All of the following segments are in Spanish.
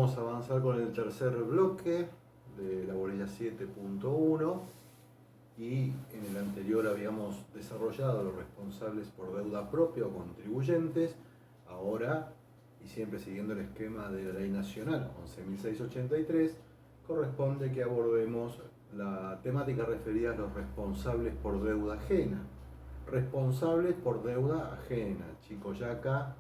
vamos a avanzar con el tercer bloque de la bolilla 7.1 y en el anterior habíamos desarrollado los responsables por deuda propia o contribuyentes. Ahora, y siempre siguiendo el esquema de la Ley Nacional 11.683, corresponde que abordemos la temática referida a los responsables por deuda ajena. Responsables por deuda ajena, chicos, ya acá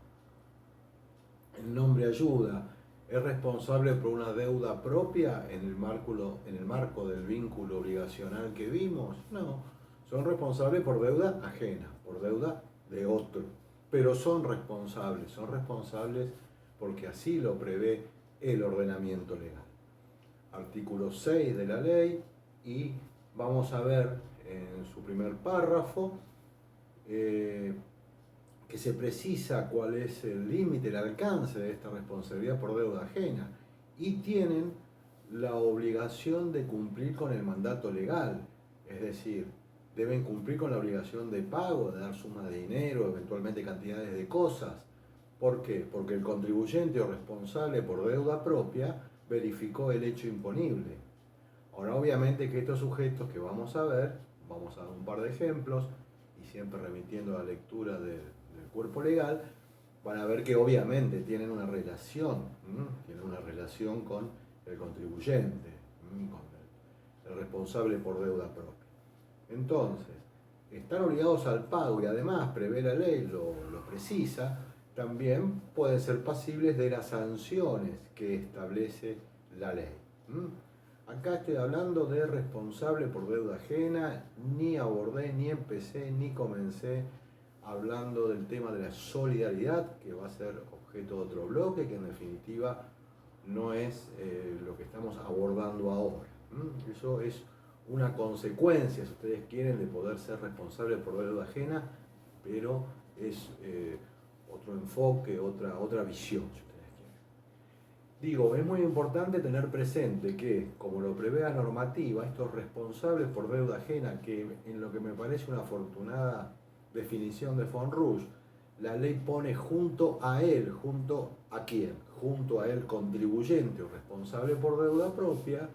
el nombre ayuda. ¿Es responsable por una deuda propia en el marco del vínculo obligacional que vimos? No, son responsables por deuda ajena, por deuda de otro. Pero son responsables porque así lo prevé el ordenamiento legal. Artículo 6 de la ley, y vamos a ver en su primer párrafo que se precisa cuál es el límite, el alcance de esta responsabilidad por deuda ajena, y tienen la obligación de cumplir con el mandato legal, es decir, deben cumplir con la obligación de pago, de dar suma de dinero, eventualmente cantidades de cosas. ¿Por qué? Porque el contribuyente o responsable por deuda propia verificó el hecho imponible. Ahora, obviamente que estos sujetos que vamos a ver, vamos a dar un par de ejemplos, y siempre remitiendo a la lectura del cuerpo legal, van a ver que obviamente tienen una relación con el contribuyente, con el responsable por deuda propia. Entonces, están obligados al pago y además prevé la ley, lo precisa, también pueden ser pasibles de las sanciones que establece la ley. Acá estoy hablando de responsable por deuda ajena, ni abordé, ni empecé, ni comencé hablando del tema de la solidaridad, que va a ser objeto de otro bloque, que en definitiva no es lo que estamos abordando ahora. Eso es una consecuencia, si ustedes quieren, de poder ser responsable por deuda ajena, pero es otro enfoque, otra visión, si ustedes quieren. Digo, es muy importante tener presente que, como lo prevé la normativa, estos responsables por deuda ajena, que en lo que me parece una afortunada definición de Fonrush, la ley pone junto a él, ¿junto a quién? Junto a él, contribuyente o responsable por deuda propia.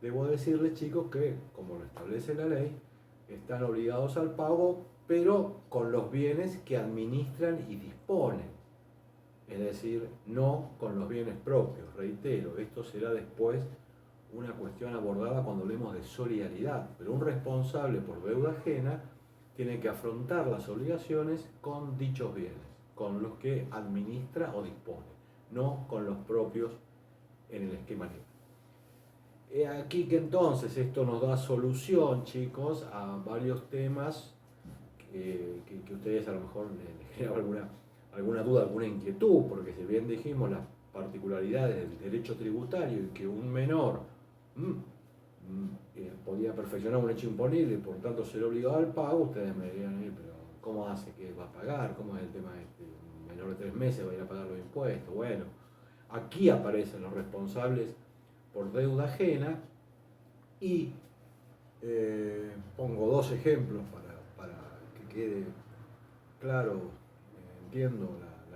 Debo decirles, chicos, que, como lo establece la ley, están obligados al pago, pero con los bienes que administran y disponen. Es decir, no con los bienes propios. Reitero, esto será después una cuestión abordada cuando hablemos de solidaridad, pero un responsable por deuda ajena tiene que afrontar las obligaciones con dichos bienes, con los que administra o dispone, no con los propios en el esquema legal. Aquí que entonces esto nos da solución, chicos, a varios temas que ustedes a lo mejor les generan alguna duda, alguna inquietud, porque si bien dijimos las particularidades del derecho tributario y que un menor podía perfeccionar un hecho imponible y por tanto ser obligado al pago, ustedes me dirían, pero ¿cómo hace que va a pagar? ¿Cómo es el tema este? Un menor de 3 meses va a ir a pagar los impuestos. Bueno, aquí aparecen los responsables por deuda ajena y pongo dos ejemplos para que quede claro, entiendo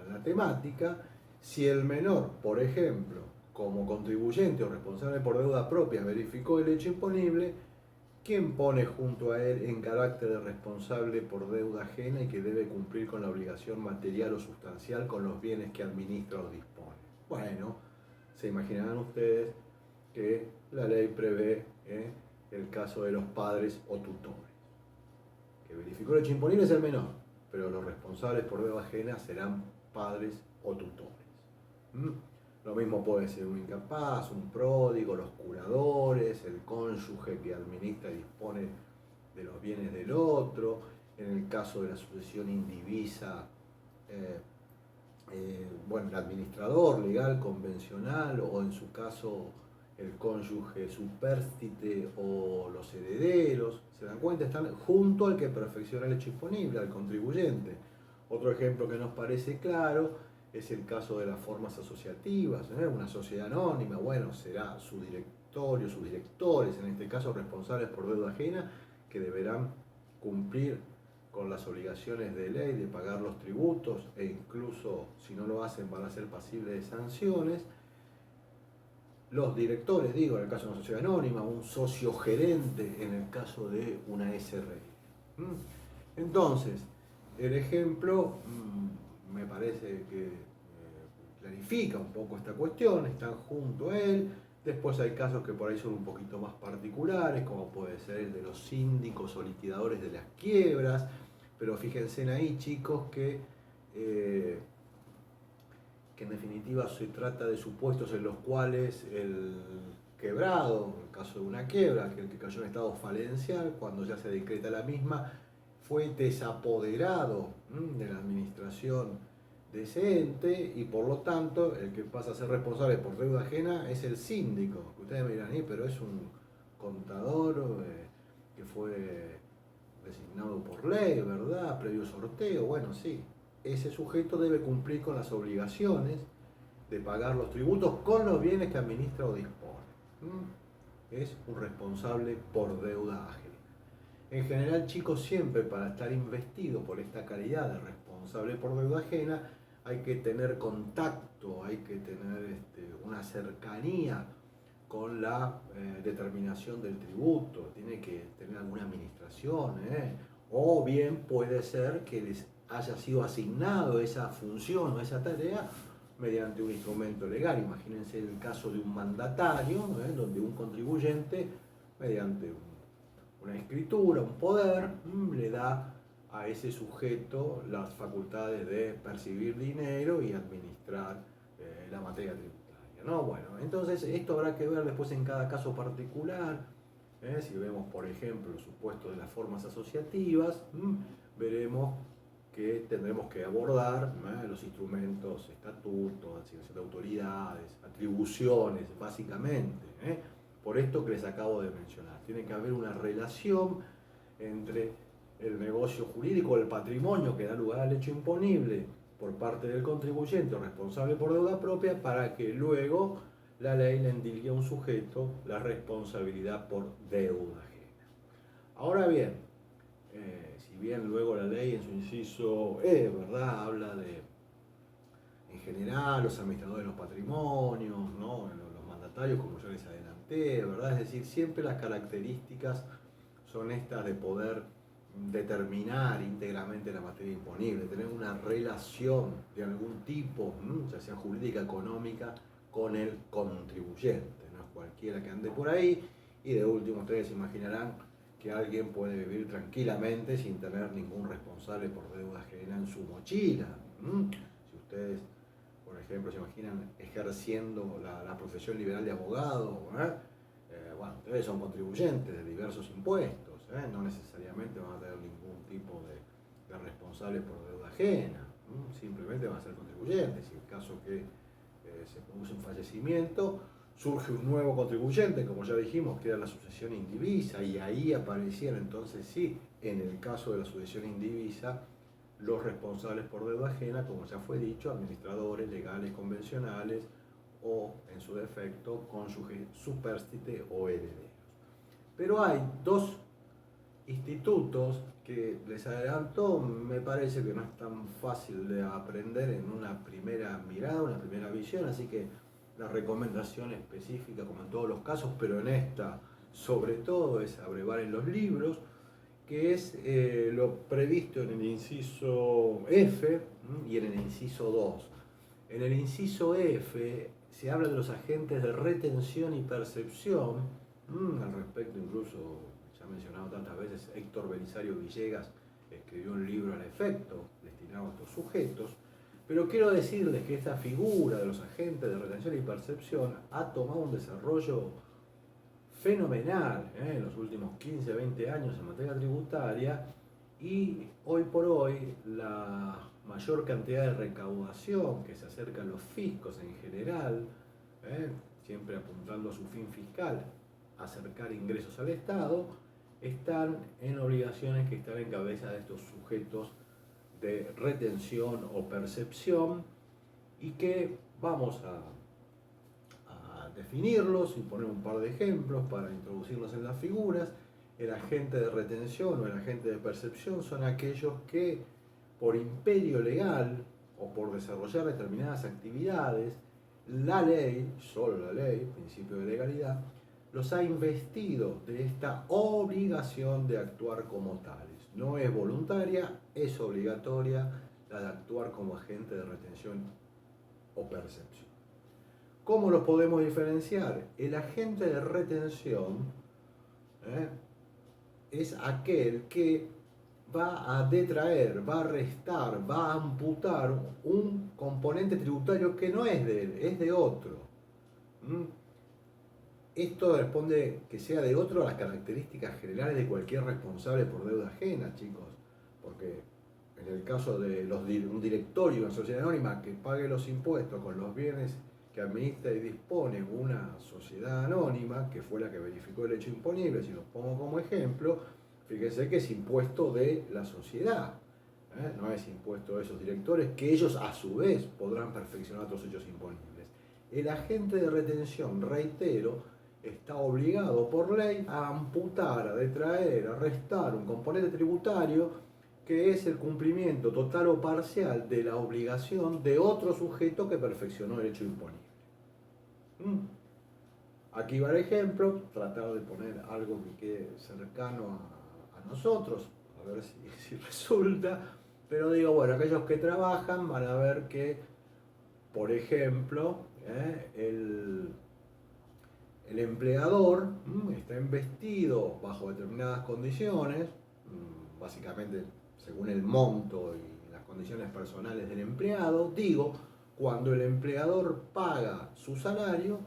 la temática. Si el menor, por ejemplo, como contribuyente o responsable por deuda propia, verificó el hecho imponible, ¿quién pone junto a él en carácter de responsable por deuda ajena y que debe cumplir con la obligación material o sustancial con los bienes que administra o dispone? Bueno, se imaginarán ustedes que la ley prevé el caso de los padres o tutores. Que verificó el hecho imponible es el menor, pero los responsables por deuda ajena serán padres o tutores. Lo mismo puede ser un incapaz, un pródigo, los curadores, el cónyuge que administra y dispone de los bienes del otro. En el caso de la sucesión indivisa, el administrador legal convencional, o en su caso el cónyuge supérstite o los herederos. ¿Se dan cuenta? Están junto al que perfecciona el hecho imponible, al contribuyente. Otro ejemplo que nos parece claro es el caso de las formas asociativas. Una sociedad anónima, bueno, será su directorio, sus directores, en este caso responsables por deuda ajena, que deberán cumplir con las obligaciones de ley de pagar los tributos, e incluso si no lo hacen van a ser pasibles de sanciones. los directores, digo, en el caso de una sociedad anónima, un socio gerente en el caso de una SRL. Entonces, el ejemplo me parece que clarifica un poco esta cuestión, están junto a él. Después hay casos que por ahí son un poquito más particulares, como puede ser el de los síndicos o liquidadores de las quiebras, pero fíjense en ahí, chicos, que en definitiva se trata de supuestos en los cuales el quebrado, en el caso de una quiebra, que el que cayó en estado falencial, cuando ya se decreta la misma, fue desapoderado de la administración de ese ente y por lo tanto el que pasa a ser responsable por deuda ajena es el síndico. Ustedes me dirán, pero es un contador que fue designado por ley, ¿verdad? Previo sorteo. Bueno, sí, ese sujeto debe cumplir con las obligaciones de pagar los tributos con los bienes que administra o dispone. Es un responsable por deuda ajena. En general, chicos, siempre para estar investido por esta calidad de responsable por deuda ajena, hay que tener contacto, hay que tener una cercanía con la determinación del tributo, tiene que tener alguna administración, o bien puede ser que les haya sido asignado esa función o esa tarea mediante un instrumento legal. Imagínense el caso de un mandatario, donde un contribuyente, mediante una escritura, un poder, le da a ese sujeto las facultades de percibir dinero y administrar la materia tributaria, ¿no? Bueno, entonces esto habrá que ver después en cada caso particular. Si vemos, por ejemplo, los supuestos de las formas asociativas, veremos que tendremos que abordar los instrumentos, estatutos, asignación de autoridades, atribuciones, básicamente. Por esto que les acabo de mencionar. Tiene que haber una relación entre el negocio jurídico, el patrimonio que da lugar al hecho imponible por parte del contribuyente o responsable por deuda propia, para que luego la ley le endilgue a un sujeto la responsabilidad por deuda ajena. Ahora bien, si bien luego la ley en su inciso E, ¿verdad?, habla de, en general, los administradores de los patrimonios, ¿no?, los mandatarios, como yo les adelanté, ¿verdad? Es decir, siempre las características son estas de poder determinar íntegramente la materia imponible, tener una relación de algún tipo, ya sea jurídica, económica, con el contribuyente, no es cualquiera que ande por ahí. Y de último, ustedes imaginarán que alguien puede vivir tranquilamente sin tener ningún responsable por deuda ajena en su mochila. Si ustedes, por ejemplo, se imaginan ejerciendo la profesión liberal de abogado, bueno, ustedes son contribuyentes de diversos impuestos, no necesariamente van a tener ningún tipo de responsable por deuda ajena, simplemente van a ser contribuyentes. Si en caso que se produce un fallecimiento, surge un nuevo contribuyente, como ya dijimos, que era la sucesión indivisa, y ahí aparecían entonces sí, en el caso de la sucesión indivisa, los responsables por deuda ajena, como ya fue dicho, administradores legales convencionales o, en su defecto, cónyuge supérstite o herederos. Pero hay dos institutos que, les adelanto, me parece que no es tan fácil de aprender en una primera mirada, una primera visión, así que la recomendación específica, como en todos los casos, pero en esta sobre todo, es abrevar en los libros, que es lo previsto en el inciso F y en el inciso 2. En el inciso F se habla de los agentes de retención y percepción. Al respecto, incluso, ya mencionado tantas veces, Héctor Belisario Villegas escribió un libro al efecto destinado a estos sujetos. Pero quiero decirles que esta figura de los agentes de retención y percepción ha tomado un desarrollo fenomenal en los últimos 15, 20 años en materia tributaria, y hoy por hoy la mayor cantidad de recaudación que se acerca a los fiscos en general, siempre apuntando a su fin fiscal, acercar ingresos al Estado, están en obligaciones que están en cabeza de estos sujetos de retención o percepción, y que vamos a definirlos y poner un par de ejemplos para introducirlos en las figuras. El agente de retención o el agente de percepción son aquellos que, por imperio legal o por desarrollar determinadas actividades, la ley, solo la ley, principio de legalidad, los ha investido de esta obligación de actuar como tales. No es voluntaria, es obligatoria la de actuar como agente de retención o percepción. ¿Cómo los podemos diferenciar? El agente de retención es aquel que va a detraer, va a restar, va a amputar un componente tributario que no es de él, es de otro. Esto responde que sea de otro a las características generales de cualquier responsable por deuda ajena, chicos. Porque en el caso de un directorio, una sociedad anónima que pague los impuestos con los bienes que administra y dispone una sociedad anónima, que fue la que verificó el hecho imponible, si los pongo como ejemplo, fíjense que es impuesto de la sociedad, no es impuesto de esos directores, que ellos a su vez podrán perfeccionar otros hechos imponibles. El agente de retención, reitero, está obligado por ley a amputar, a detraer, a restar un componente tributario que es el cumplimiento total o parcial de la obligación de otro sujeto que perfeccionó el hecho imponible. Aquí va el ejemplo, tratar de poner algo que quede cercano a nosotros, a ver si resulta, pero digo, bueno, aquellos que trabajan van a ver que, por ejemplo, el empleador está investido bajo determinadas condiciones, básicamente según el monto y las condiciones personales del empleado. Digo, cuando el empleador paga su salario,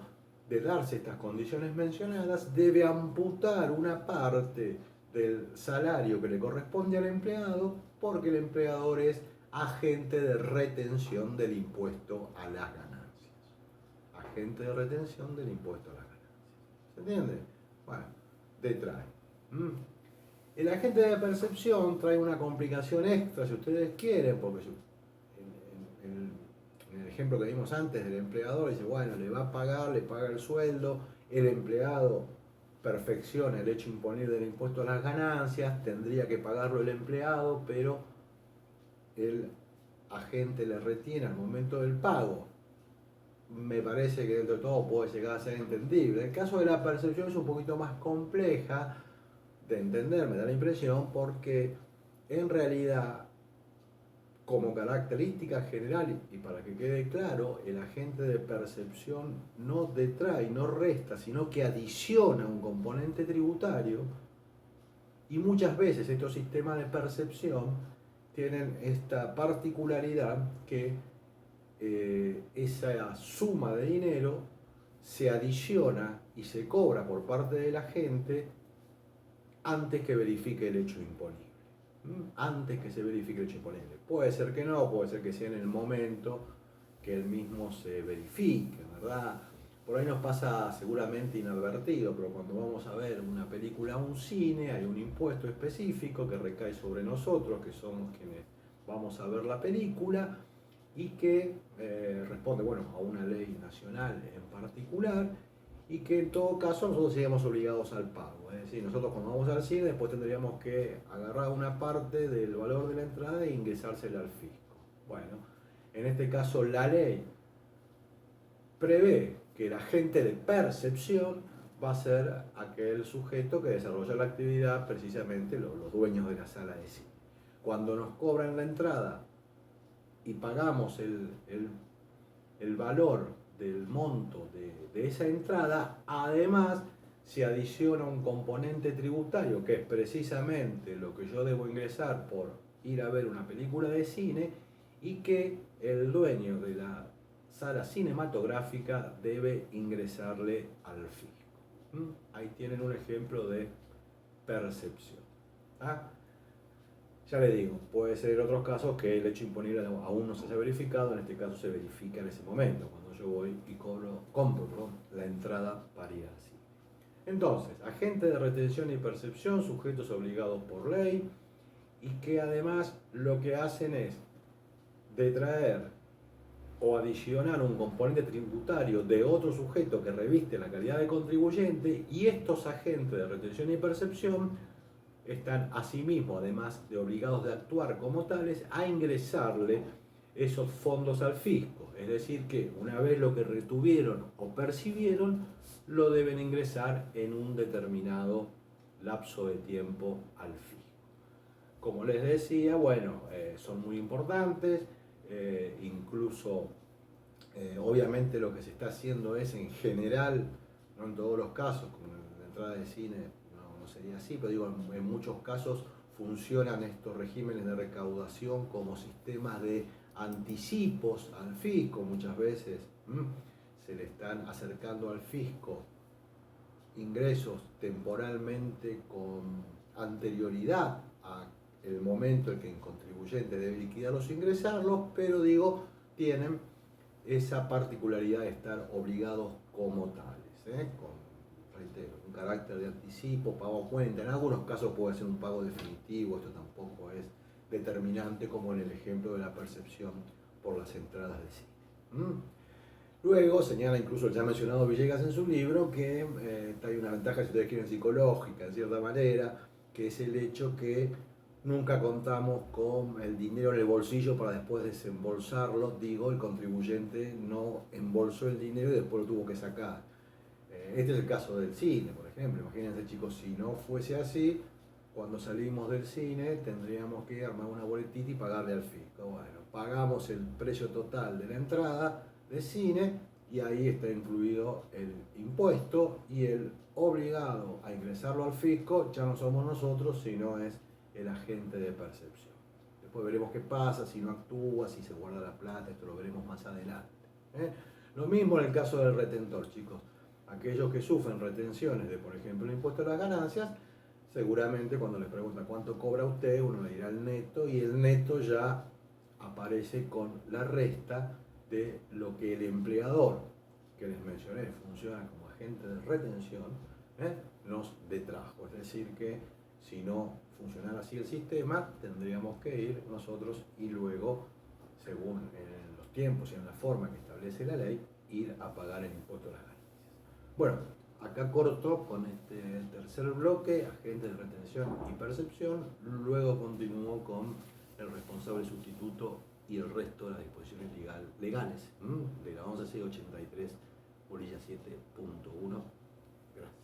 de darse estas condiciones mencionadas, debe amputar una parte del salario que le corresponde al empleado, porque el empleador es agente de retención del impuesto a las ganancias. Agente de retención del impuesto a las ganancias. ¿Se entiende? Bueno, detrae. El agente de percepción trae una complicación extra, si ustedes quieren, porque en el ejemplo que vimos antes del empleador, dice, bueno, le va a pagar, le paga el sueldo, el empleado perfecciona el hecho imponible del impuesto a las ganancias, tendría que pagarlo el empleado, pero el agente le retiene al momento del pago. Me parece que dentro de todo puede llegar a ser entendible. El caso de la percepción es un poquito más compleja de entender, me da la impresión, porque en realidad, como característica general, y para que quede claro, el agente de percepción no detrae, no resta, sino que adiciona un componente tributario, y muchas veces estos sistemas de percepción tienen esta particularidad que esa suma de dinero se adiciona y se cobra por parte de la gente antes que verifique el hecho imponible. Antes que se verifique el hecho imponible. Puede ser que no, puede ser que sea en el momento que el mismo se verifique, ¿verdad? Por ahí nos pasa seguramente inadvertido, pero cuando vamos a ver una película o un cine, hay un impuesto específico que recae sobre nosotros, que somos quienes vamos a ver la película, y que responde, bueno, a una ley nacional en particular, y que en todo caso nosotros seríamos obligados al pago. Es decir, nosotros cuando vamos al cine después tendríamos que agarrar una parte del valor de la entrada e ingresársela al fisco. Bueno, en este caso la ley prevé que el agente de percepción va a ser aquel sujeto que desarrolla la actividad, precisamente los dueños de la sala de cine. Cuando nos cobran la entrada y pagamos el valor del monto de esa entrada, además se adiciona un componente tributario que es precisamente lo que yo debo ingresar por ir a ver una película de cine, y que el dueño de la sala cinematográfica debe ingresarle al fisco. Ahí tienen un ejemplo de percepción. Ya le digo, puede ser en otros casos que el hecho imponible aún no se haya verificado, en este caso se verifica en ese momento, cuando yo voy y compro la entrada para ir así. Entonces, agente de retención y percepción, sujetos obligados por ley, y que además lo que hacen es detraer o adicionar un componente tributario de otro sujeto que reviste la calidad de contribuyente, y estos agentes de retención y percepción están asimismo, además de obligados de actuar como tales, a ingresarle esos fondos al fisco. Es decir, que una vez lo que retuvieron o percibieron, lo deben ingresar en un determinado lapso de tiempo al fisco. Como les decía, bueno, son muy importantes, incluso obviamente lo que se está haciendo es en general, no en todos los casos, como la entrada de cine no sería así, pero digo, en muchos casos funcionan estos regímenes de recaudación como sistemas de anticipos al fisco. Muchas veces se le están acercando al fisco ingresos temporalmente con anterioridad a el momento en que el contribuyente debe liquidarlos e ingresarlos, pero digo, tienen esa particularidad de estar obligados como tales, con, reitero, un carácter de anticipo, pago a cuenta. En algunos casos puede ser un pago definitivo, esto tampoco es determinante como en el ejemplo de la percepción por las entradas de cine. Luego señala incluso el ya mencionado Villegas en su libro que hay una ventaja, si ustedes quieren, psicológica, en cierta manera, que es el hecho que nunca contamos con el dinero en el bolsillo para después desembolsarlo. Digo, el contribuyente no embolsó el dinero y después lo tuvo que sacar. Este es el caso del cine, por ejemplo. Imagínense, chicos, si no fuese así, cuando salimos del cine tendríamos que armar una boletita y pagarle al fisco. Bueno, pagamos el precio total de la entrada de cine y ahí está incluido el impuesto, y el obligado a ingresarlo al fisco ya no somos nosotros, sino es el agente de percepción. Después veremos qué pasa, si no actúa, si se guarda la plata, esto lo veremos más adelante. Lo mismo en el caso del retentor, chicos. Aquellos que sufren retenciones de, por ejemplo, el impuesto a las ganancias, seguramente cuando les preguntan cuánto cobra usted, uno le dirá el neto, y el neto ya aparece con la resta de lo que el empleador, que les mencioné, funciona como agente de retención, nos detrajo. Es decir, que si no funcionara así el sistema, tendríamos que ir nosotros y luego, según los tiempos y en la forma que establece la ley, ir a pagar el impuesto a las ganancias. Bueno, acá corto con este tercer bloque, agentes de retención y percepción. Luego continúo con el responsable sustituto y el resto de las disposiciones legales de la 11683, bolilla 7.1. Gracias.